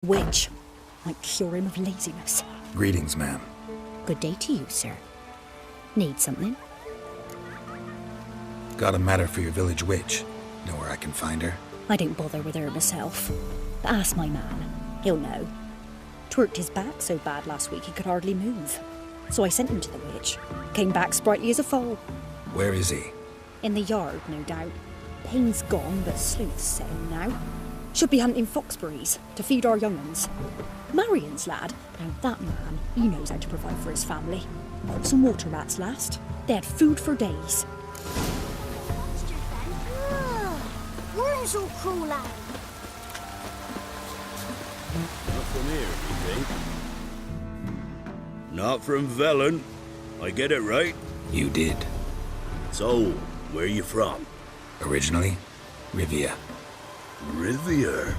Witch. Might cure him of laziness. Greetings, ma'am. Good day to you, sir. Need something? Got a matter for your village witch. Know where I can find her? I don't bother with her myself. But ask my man. He'll know. Twerked his back so bad last week he could hardly move. So I sent him to the witch. Came back sprightly as a foal. Where is he? In the yard, no doubt. Pain's gone, but sleuth's setting now. Should be hunting foxberries to feed our young uns. Marion's lad, now that man, he knows how to provide for his family. Caught some water rats last. They had food for days. Worms will crawl out. Not from here, you think? Not from Velen. I get it right? You did. So, where you from? Originally, Rivia. Rivia?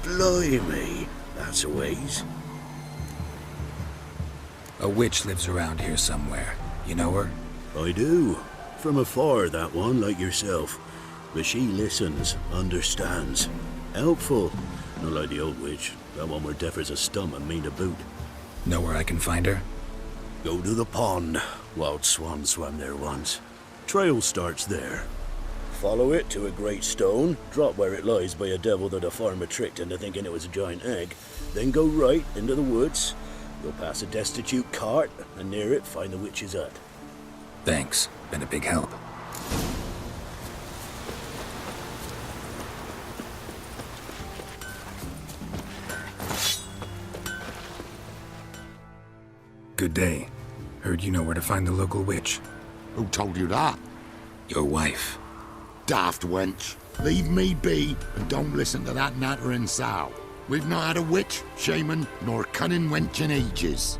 Blimey, that's a ways. A witch lives around here somewhere. You know her? I do. From afar, that one, like yourself. But she listens, understands. Helpful. Not like the old witch. That one were deaf as a stump and mean to boot. Know where I can find her? Go to the pond. Wild swan swam there once. Trail starts there. Follow it to a great stone, drop where it lies by a devil that a farmer tricked into thinking it was a giant egg, then go right into the woods. You'll pass a destitute cart, and near it find the witch's hut. Thanks. Been a big help. Good day. Heard you know where to find the local witch. Who told you that? Your wife. Daft wench. Leave me be and don't listen to that nattering sow. We've not had a witch, shaman, nor cunning wench in ages.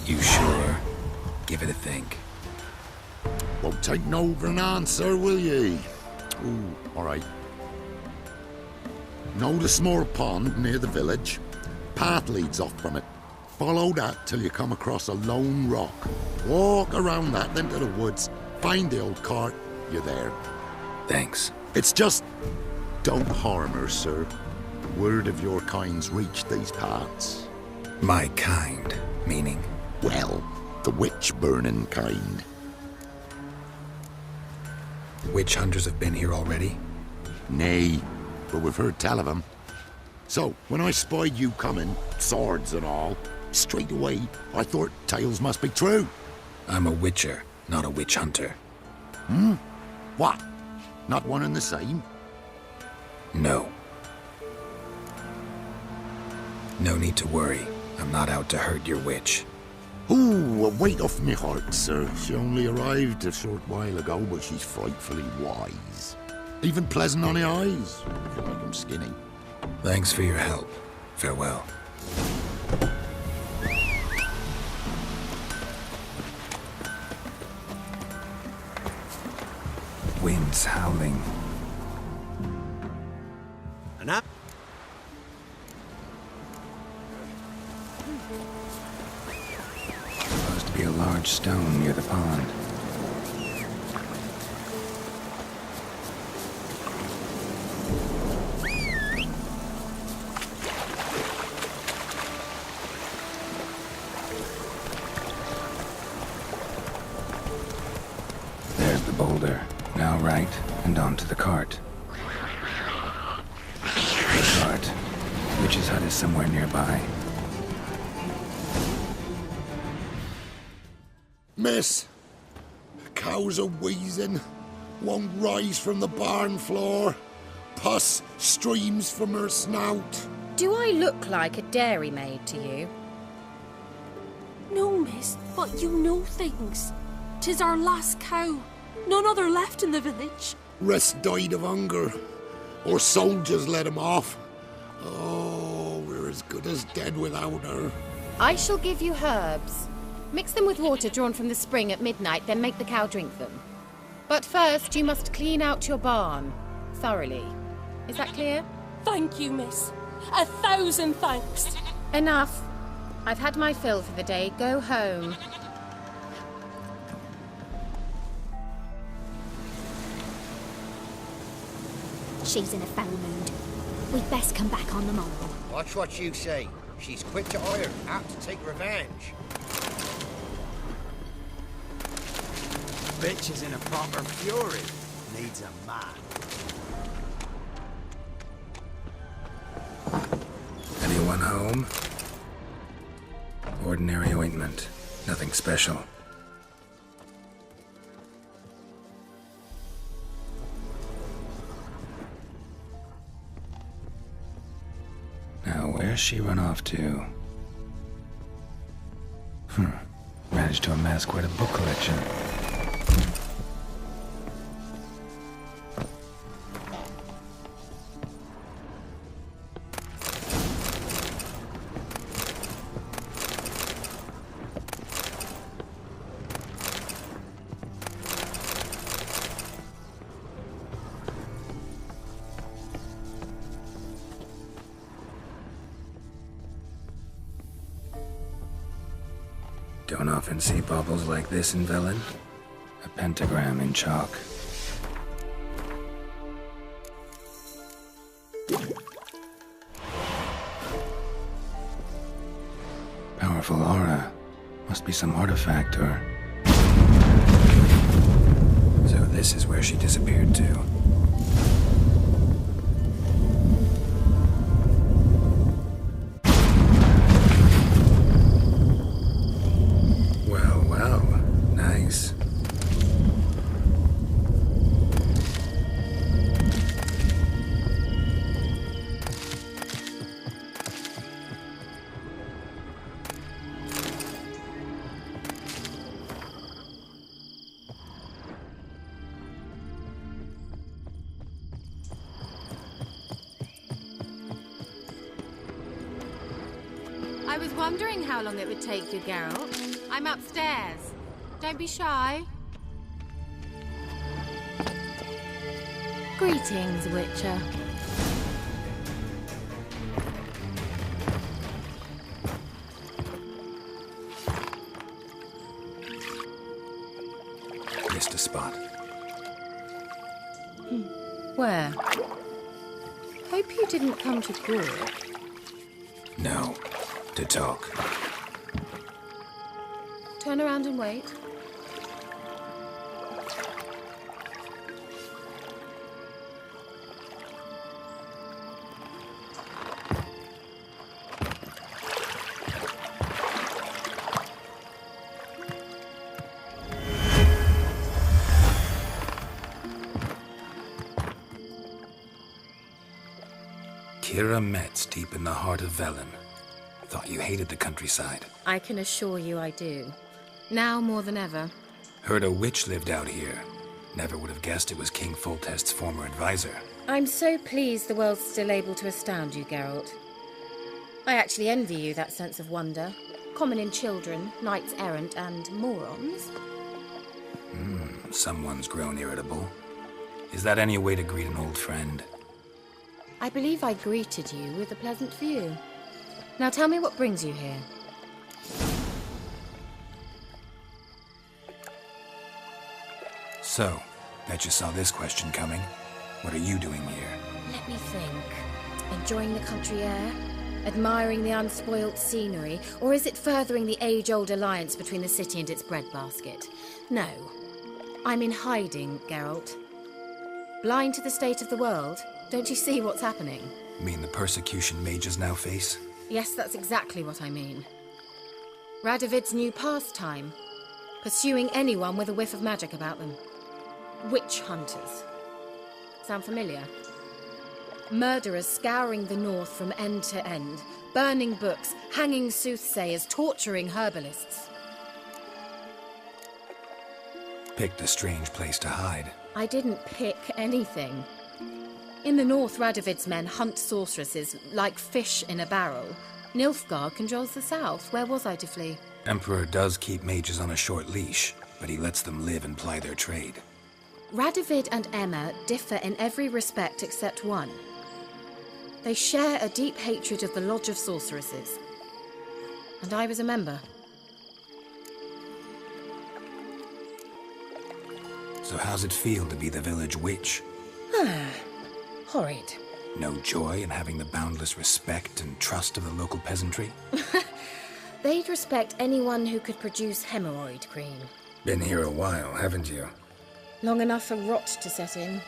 You sure? Give it a think. Won't take no for an answer, will ye? Ooh, all right. Know the small pond near the village? Path leads off from it. Follow that till you come across a lone rock. Walk around that, then to the woods. Find the old cart. You're there. Thanks. It's just... don't harm her, sir. Word of your kind's reached these parts. My kind, meaning? Well, the witch-burning kind. Witch hunters have been here already? Nay, but we've heard tell of 'em. So, when I spied you coming, swords and all, straight away I thought tales must be true. I'm a witcher, not a witch hunter. What? Not one and the same? No. No need to worry. I'm not out to hurt your witch. Ooh, a weight off me heart, sir. She only arrived a short while ago, but she's frightfully wise. Even pleasant on the eyes, if you like 'em skinny. Thanks for your help. Farewell. Wind's howling. And up. Supposed to be a large stone near the pond. There's the boulder. Now right, and onto the cart. The cart. Witch's hut is somewhere nearby. Miss, cows are wheezing, won't rise from the barn floor. Pus streams from her snout. Do I look like a dairymaid to you? No, miss, but you know things. 'Tis our last cow. None other left in the village. Rest died of hunger, or soldiers let him off. Oh, we're as good as dead without her. I shall give you herbs. Mix them with water drawn from the spring at midnight, then make the cow drink them. But first, you must clean out your barn. Thoroughly. Is that clear? Thank you, miss. 1,000 thanks. Enough. I've had my fill for the day. Go home. She's in a foul mood. We'd best come back on the morrow. Watch what you say. She's quick to ire, apt to take revenge. Bitch is in a proper fury. Needs a man. Anyone home? Ordinary ointment. Nothing special. Now, where's she run off to? Managed to amass quite a book collection. Don't often see baubles like this in Velen. A pentagram in chalk. Powerful aura. Must be some artifact or... So this is where she disappeared to. Nice. I was wondering how long it would take you, Geralt. I'm upstairs. Don't be shy. Greetings, Witcher. Missed a spot. Where? Hope you didn't come to Gore. No. To talk. Turn around and wait. Keira Metz, deep in the heart of Velen. Thought you hated the countryside. I can assure you I do. Now more than ever. Heard a witch lived out here. Never would have guessed it was King Foltest's former advisor. I'm so pleased the world's still able to astound you, Geralt. I actually envy you that sense of wonder. Common in children, knights errant, and morons. Someone's grown irritable. Is that any way to greet an old friend? I believe I greeted you with a pleasant view. Now tell me what brings you here. So, bet you saw this question coming. What are you doing here? Let me think. Enjoying the country air? Admiring the unspoilt scenery? Or is it furthering the age-old alliance between the city and its breadbasket? No. I'm in hiding, Geralt. Blind to the state of the world? Don't you see what's happening? Mean the persecution mages now face? Yes, that's exactly what I mean. Radovid's new pastime. Pursuing anyone with a whiff of magic about them. Witch hunters. Sound familiar? Murderers scouring the north from end to end, burning books, hanging soothsayers, torturing herbalists. Picked a strange place to hide. I didn't pick anything. In the north, Radovid's men hunt sorceresses like fish in a barrel. Nilfgaard controls the south. Where was I to flee? Emperor does keep mages on a short leash, but he lets them live and ply their trade. Radovid and Emma differ in every respect except one. They share a deep hatred of the Lodge of Sorceresses. And I was a member. So how's it feel to be the village witch? Horrid. No joy in having the boundless respect and trust of the local peasantry? They'd respect anyone who could produce hemorrhoid cream. Been here a while, haven't you? Long enough for rot to set in.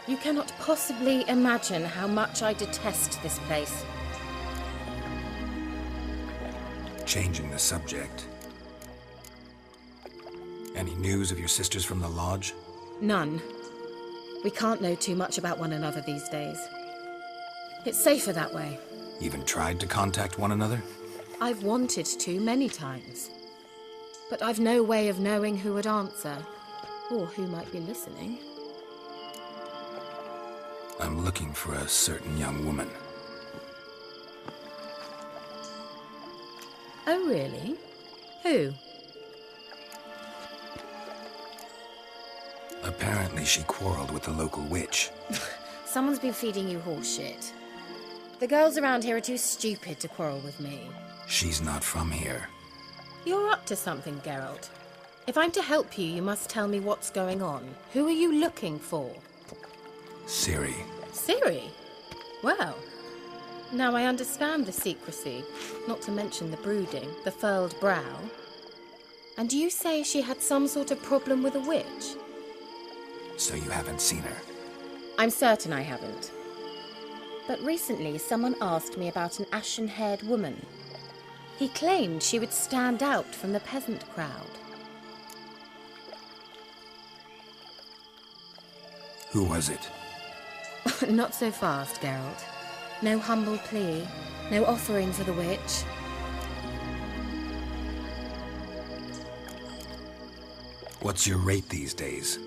You cannot possibly imagine how much I detest this place. Changing the subject. Any news of your sisters from the lodge? None. We can't know too much about one another these days. It's safer that way. Even tried to contact one another? I've wanted to many times. But I've no way of knowing who would answer, or who might be listening. I'm looking for a certain young woman. Oh, really? Who? Apparently she quarreled with the local witch. Someone's been feeding you horse shit. The girls around here are too stupid to quarrel with me. She's not from here. You're up to something, Geralt. If I'm to help you, you must tell me what's going on. Who are you looking for? Ciri. Ciri? Well, now I understand the secrecy, not to mention the brooding, the furled brow. And you say she had some sort of problem with a witch? So you haven't seen her? I'm certain I haven't. But recently someone asked me about an ashen-haired woman. He claimed she would stand out from the peasant crowd. Who was it? Not so fast, Geralt. No humble plea, no offering for the witch. What's your rate these days?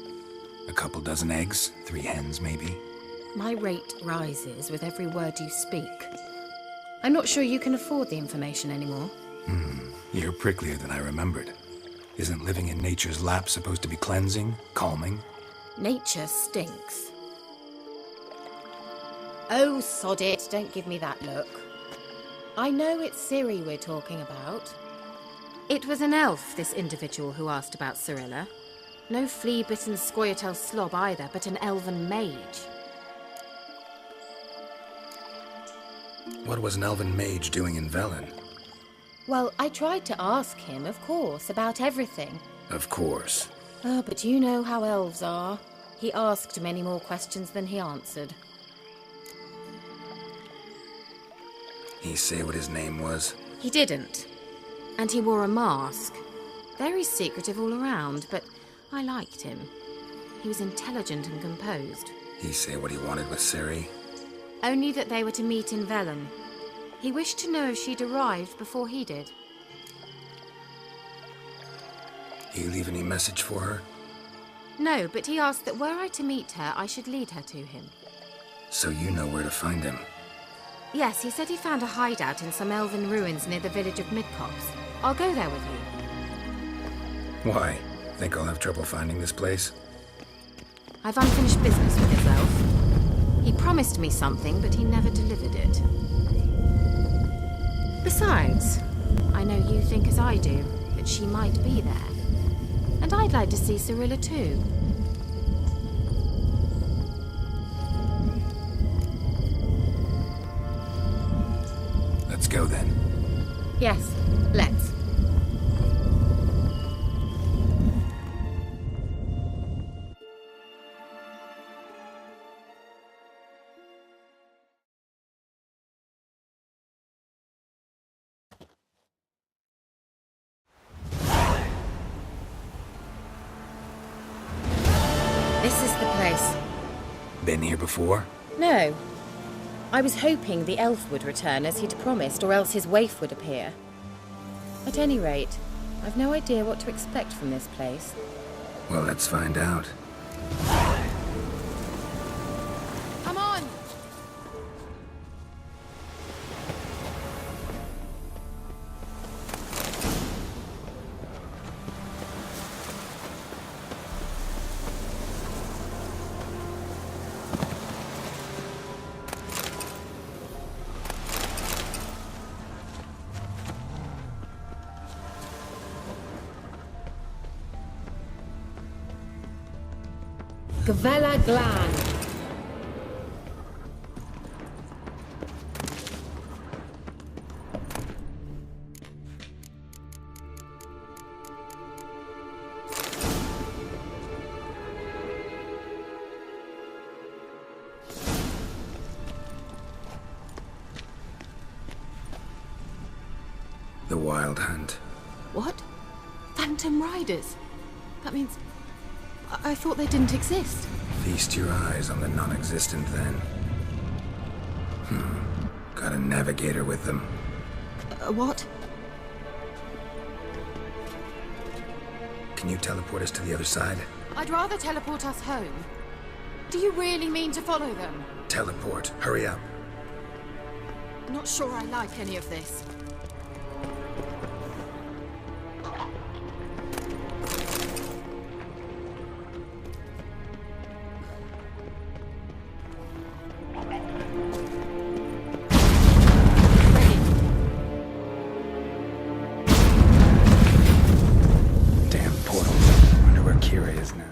A couple dozen eggs? 3 hens, maybe? My rate rises with every word you speak. I'm not sure you can afford the information anymore. You're pricklier than I remembered. Isn't living in nature's lap supposed to be cleansing, calming? Nature stinks. Oh, sod it, don't give me that look. I know it's Ciri we're talking about. It was an elf, this individual who asked about Cirilla. No flea-bitten Scoia'tael slob either, but an elven mage. What was an elven mage doing in Velen? Well, I tried to ask him, of course, about everything. Of course. Oh, but you know how elves are. He asked many more questions than he answered. He say what his name was? He didn't. And he wore a mask. Very secretive all around, but I liked him. He was intelligent and composed. He say what he wanted with Ciri? Only that they were to meet in Velen. He wished to know if she'd arrived before he did. He leave any message for her? No, but he asked that were I to meet her, I should lead her to him. So you know where to find him? Yes, he said he found a hideout in some elven ruins near the village of Midcopse. I'll go there with you. Why? Think I'll have trouble finding this place? I've unfinished business with his elf. He promised me something, but he never delivered it. Besides, I know you think as I do, that she might be there. And I'd like to see Cirilla too. Let's go then. Yes, let's. This is the place. Been here before? No. I was hoping the elf would return as he'd promised, or else his waif would appear. At any rate, I've no idea what to expect from this place. Well, let's find out. Come on! Gavella Glan. The Wild Hunt. What? Phantom Riders? That means... I thought they didn't exist. Feast your eyes on the non-existent then. Got a navigator with them. What? Can you teleport us to the other side? I'd rather teleport us home. Do you really mean to follow them? Teleport. Hurry up. Not sure I like any of this. Damn portal. Wonder where Keira is now.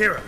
Keira!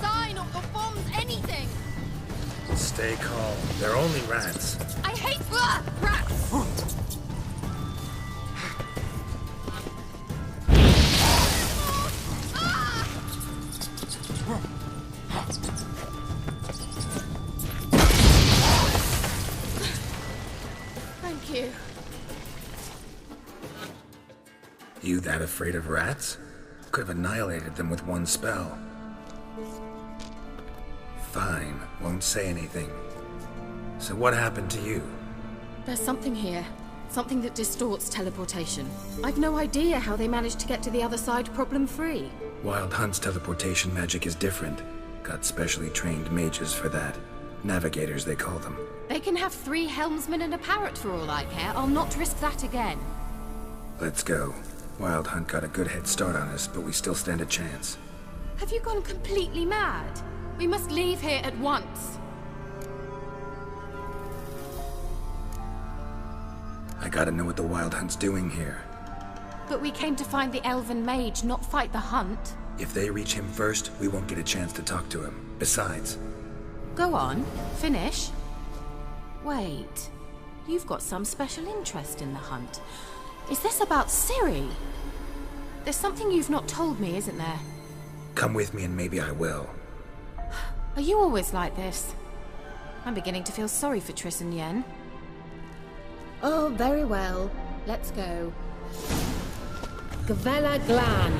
sign or bombs, anything! Stay calm. They're only rats. I hate rats! Thank you. You that afraid of rats? Could have annihilated them with one spell. Fine, won't say anything. So what happened to you? There's something here. Something that distorts teleportation. I've no idea how they managed to get to the other side problem-free. Wild Hunt's teleportation magic is different. Got specially trained mages for that. Navigators, they call them. They can have 3 helmsmen and a parrot for all I care. I'll not risk that again. Let's go. Wild Hunt got a good head start on us, but we still stand a chance. Have you gone completely mad? We must leave here at once. I gotta know what the Wild Hunt's doing here. But we came to find the elven mage, not fight the hunt. If they reach him first, we won't get a chance to talk to him. Besides... Go on, finish. Wait, you've got some special interest in the hunt. Is this about Ciri? There's something you've not told me, isn't there? Come with me and maybe I will. Are you always like this? I'm beginning to feel sorry for Triss and Yen. Oh, very well. Let's go. Gavella Glan.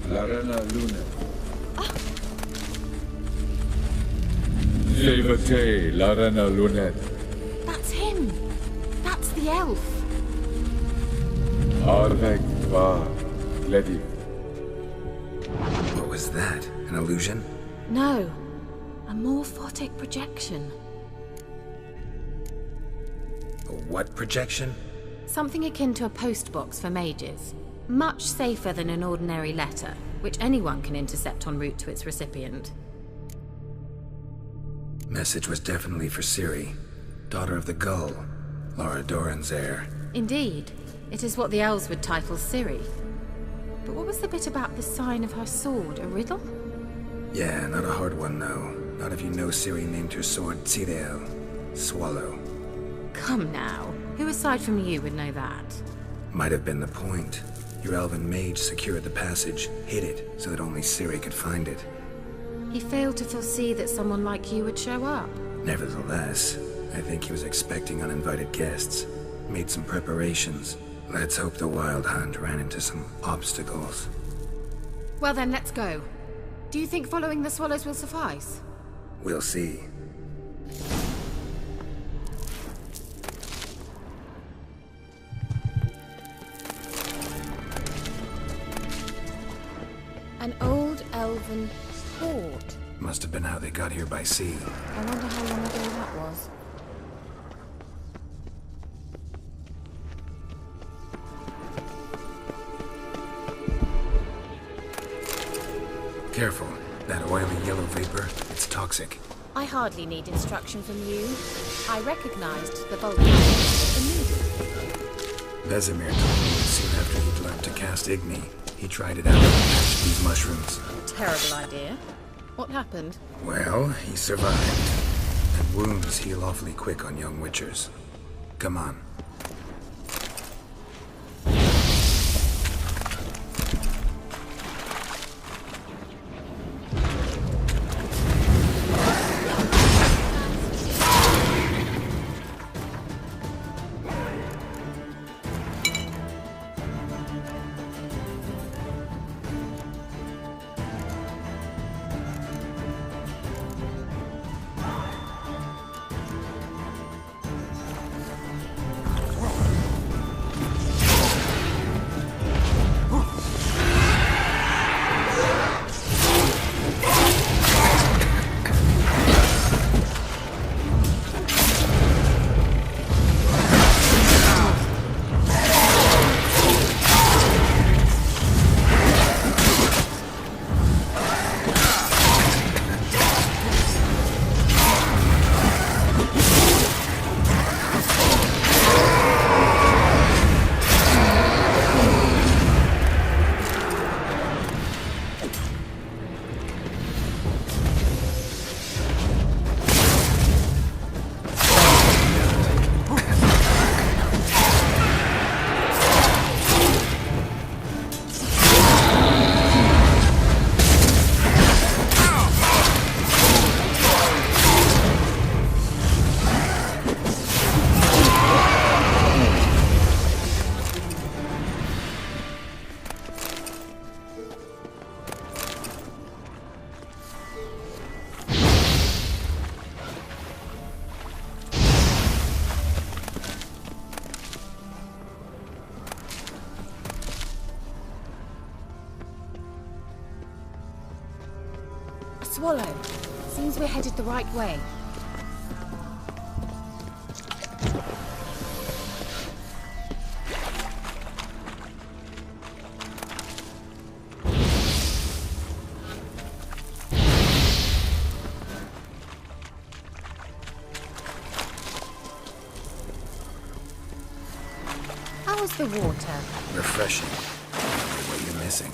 Larena Luna. Levate, Larena Lunet. That's him. That's the elf. Arvek va Ledi. What was that? An illusion? No. A morphotic projection. A what projection? Something akin to a postbox for mages. Much safer than an ordinary letter, which anyone can intercept en route to its recipient. Message was definitely for Ciri, daughter of the Gull, Lara Doran's heir. Indeed. It is what the elves would title Ciri. But what was the bit about the sign of her sword? A riddle? Yeah, not a hard one, though. Not if you know Ciri named her sword Tirel, Swallow. Come now. Who aside from you would know that? Might have been the point. Your elven mage secured the passage, hid it, so that only Ciri could find it. He failed to foresee that someone like you would show up. Nevertheless, I think he was expecting uninvited guests. Made some preparations. Let's hope the Wild Hunt ran into some obstacles. Well then, let's go. Do you think following the swallows will suffice? We'll see. An old elven fort. Must have been how they got here by sea. I wonder how long ago that was. Careful. That oily yellow vapor, it's toxic. I hardly need instruction from you. I recognized the volcano immediately. Vesemir told me that soon after he'd learned to cast Igni, he tried it out and hatched these mushrooms. Terrible idea. What happened? Well, he survived. And wounds heal awfully quick on young witchers. Come on. Swallow. Seems we're headed the right way. How's the water? Refreshing. What are you missing?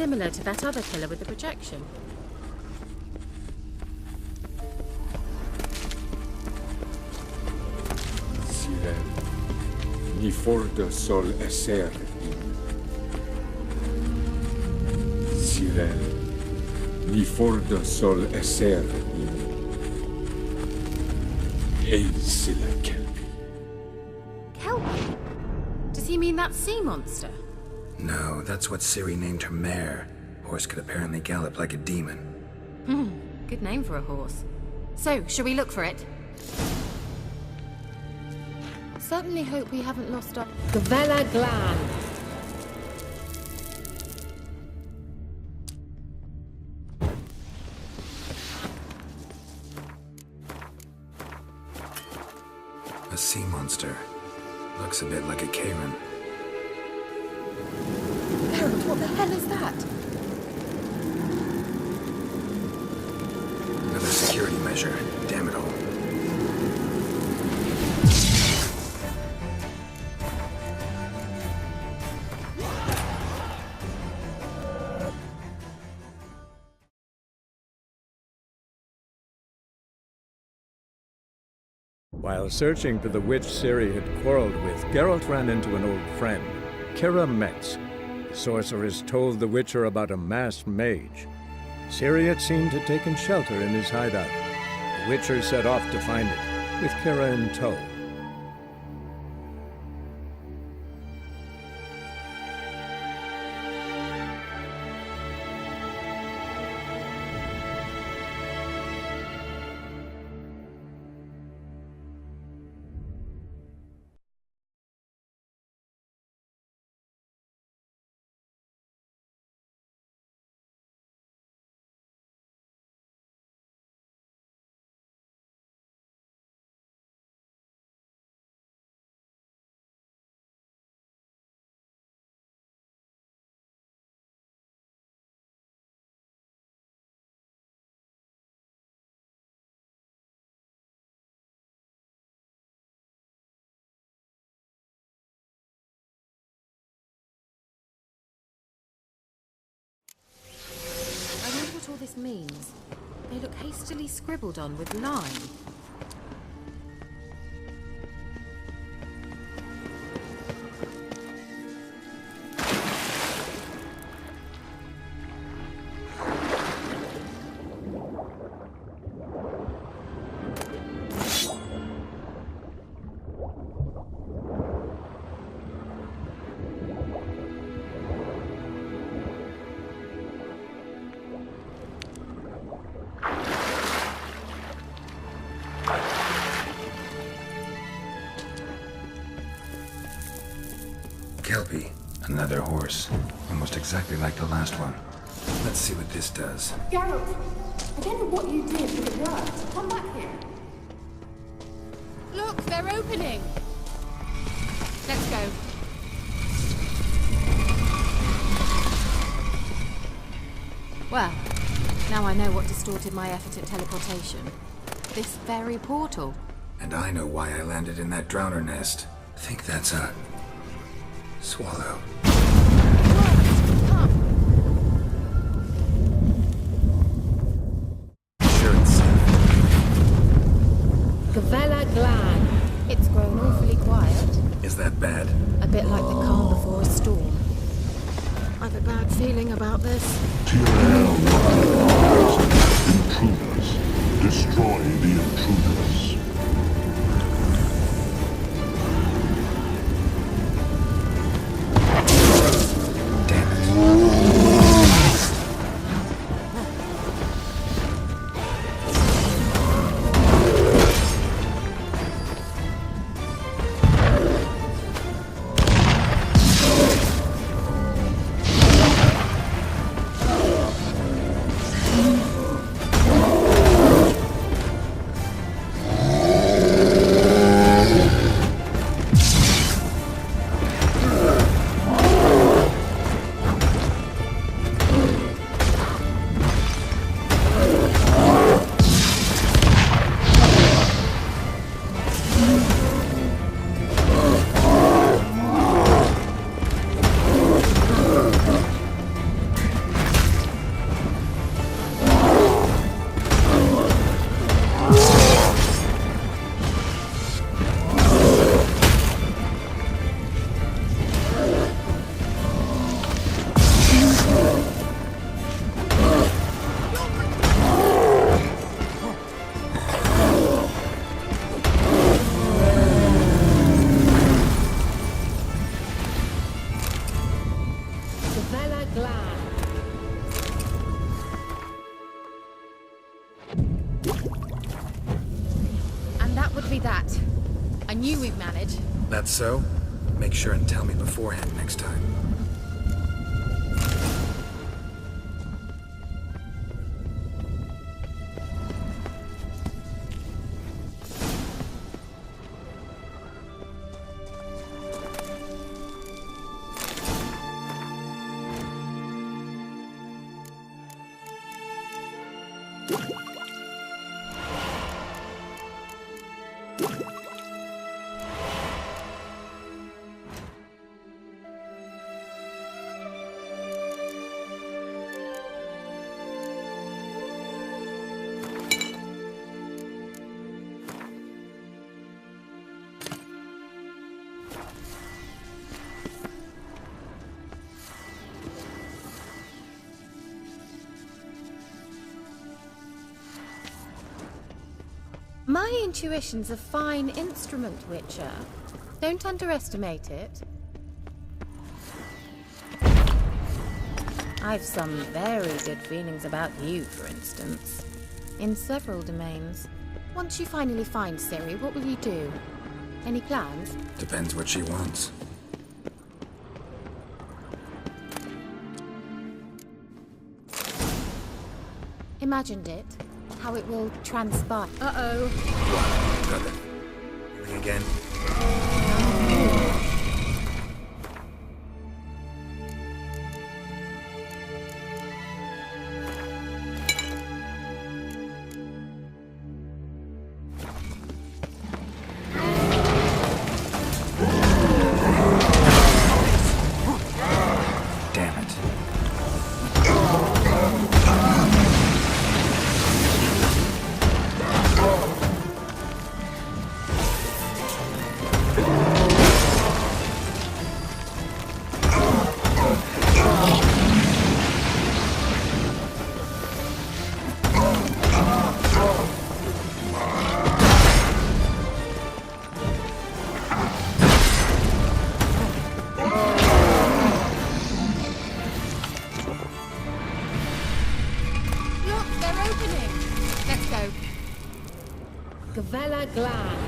similar to that other killer with the projection. Siren, ni forda sol esser in. Siren, ni forda sol esser in. Ein silla kelpi. Kelpie? Does he mean that sea monster? No, that's what Ciri named her mare. Horse could apparently gallop like a demon. Good name for a horse. So, shall we look for it? Certainly hope we haven't lost our... Gavella Glan! A sea monster. Looks a bit like a Karen. Harold, what the hell is that? Another security measure. Damn it all. While searching for the witch Ciri had quarreled with, Geralt ran into an old friend, Keira Metz. The sorceress told the Witcher about a masked mage. Ciri had seemed to have taken shelter in his hideout. The Witcher set off to find it, with Keira in tow. I wonder what all this means. They look hastily scribbled on with lime. Kelpie. Another horse. Almost exactly like the last one. Let's see what this does. Geralt, I don't know what you did, but it worked. Come back here. Look, they're opening! Let's go. Well, now I know what distorted my effort at teleportation. This very portal. And I know why I landed in that drowner nest. Think that's a... swallow. Sure it's safe. Gavella Glan. It's grown awfully quiet. Is that bad? A bit like the calm before a storm. I've a bad feeling about this. Intruders. Destroy the intruders. That would be that. I knew we'd manage. That's so? Make sure and tell me beforehand next time. My intuition's a fine instrument, Witcher. Don't underestimate it. I've some very good feelings about you, for instance. In several domains. Once you finally find Ciri, what will you do? Any plans? Depends what she wants. Imagined it. How it will transpire. Uh-oh. Nothing. Healing again? Damn it. Look, they're opening! Let's go. Gavella Glan.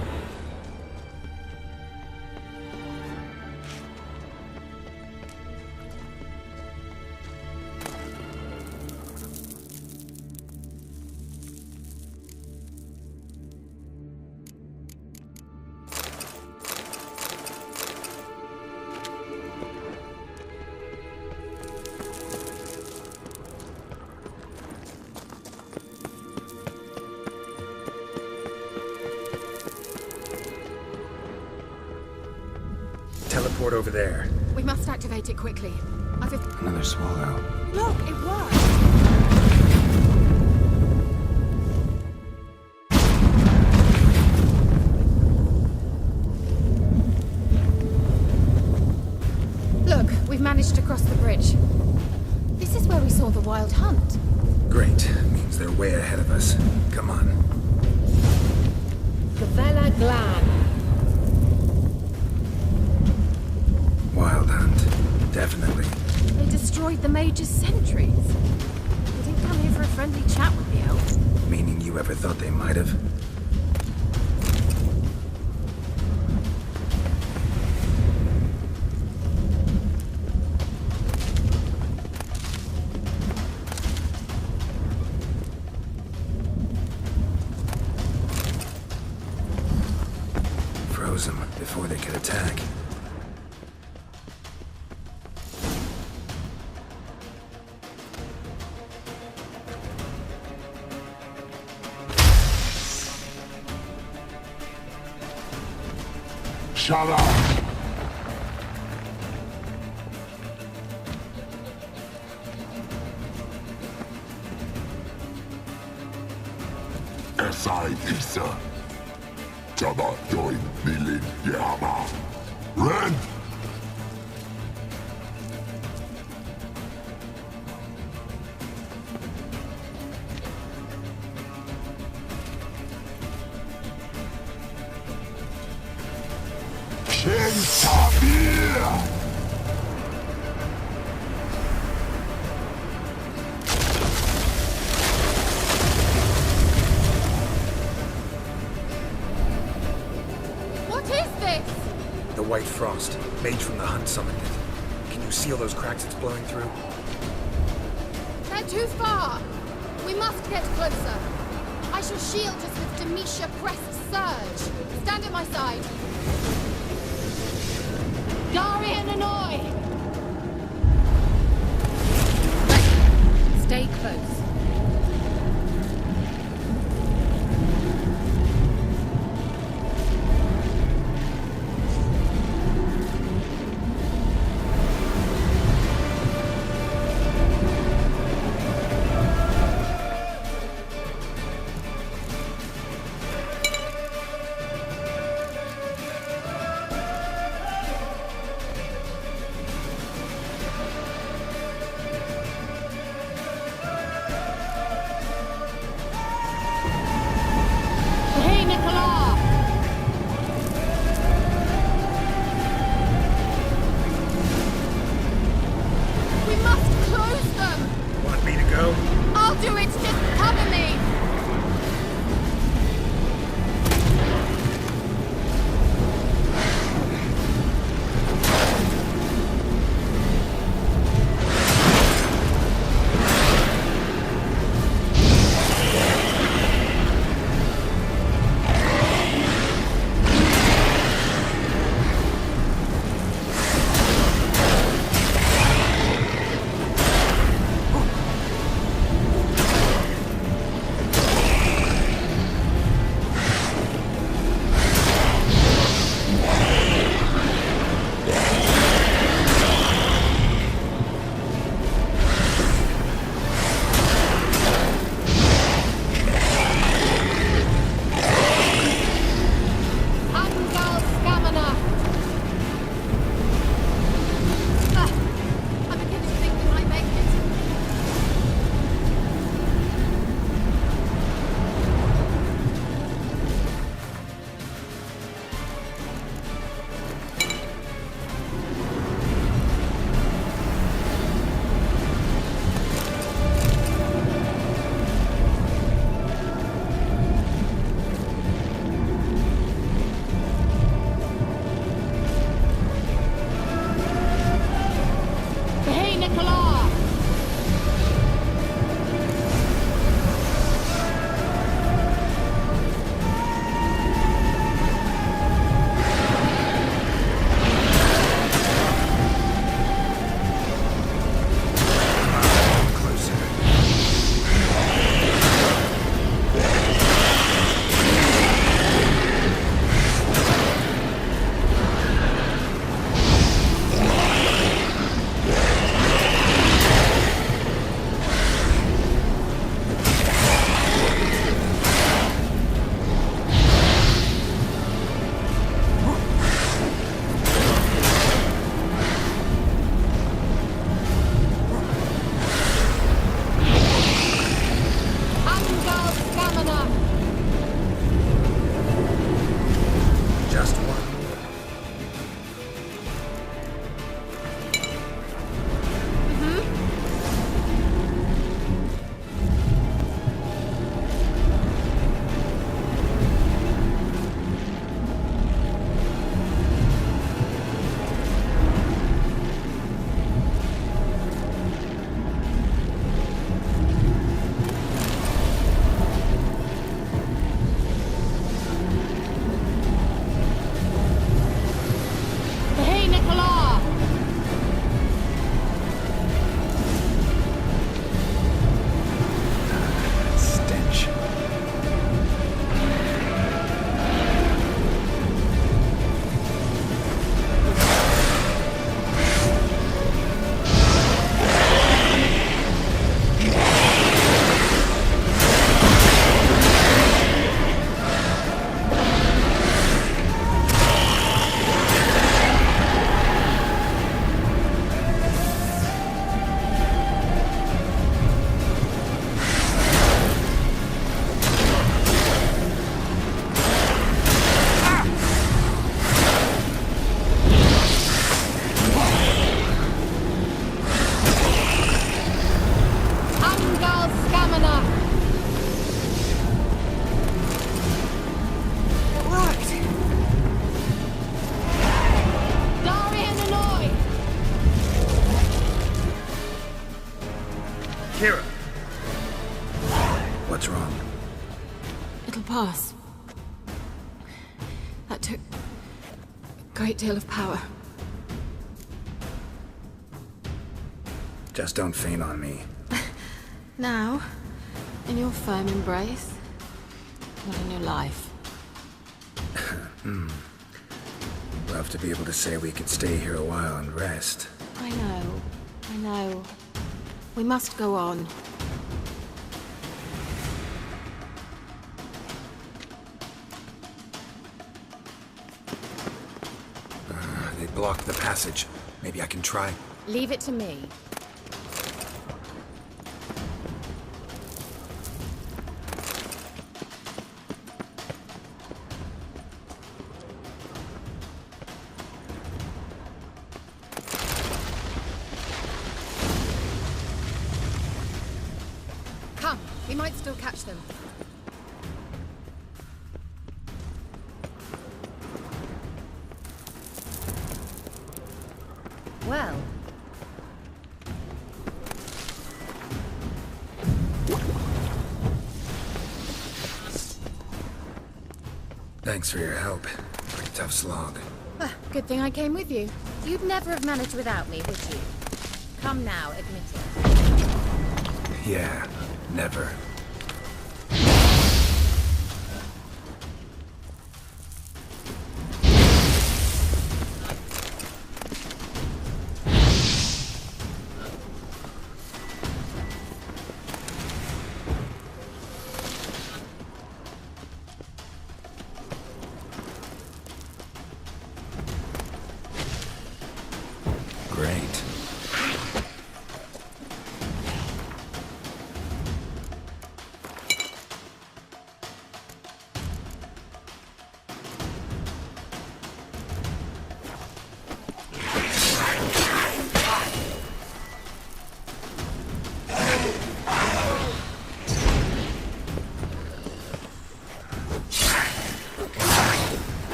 Teleport over there. We must activate it quickly. Another swallow. Look, it worked! Look, we've managed to cross the bridge. This is where we saw the wild hunt. Great. Means they're way ahead of us. Come on. Gavella Glan. Wild hunt. Definitely. They destroyed the Mage's sentries. They didn't come here for a friendly chat with the elves. Meaning you ever thought they might have? Froze them before they could attack. Shut up! Esai Isa. Jabba join Nilin Yama. Ren! King Tabir! white frost. Mage from the hunt summoned it. Can you see all those cracks it's blowing through? They're too far! We must get closer. I shall shield us with Demetia Crest Surge. Stand at my side. Darian Annoy! Stay close. little pass. That took a great deal of power. Just don't faint on me. Now, in your firm embrace, not in your life. Love to be able to say we could stay here a while and rest. I know. We must go on. They blocked the passage. Maybe I can try. Leave it to me. Come, we might still catch them. Well, Thanks for your help. Pretty tough slog. good thing I came with you. You'd never have managed without me, would you? Come now, admit it. Yeah, never. Great.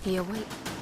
He awake.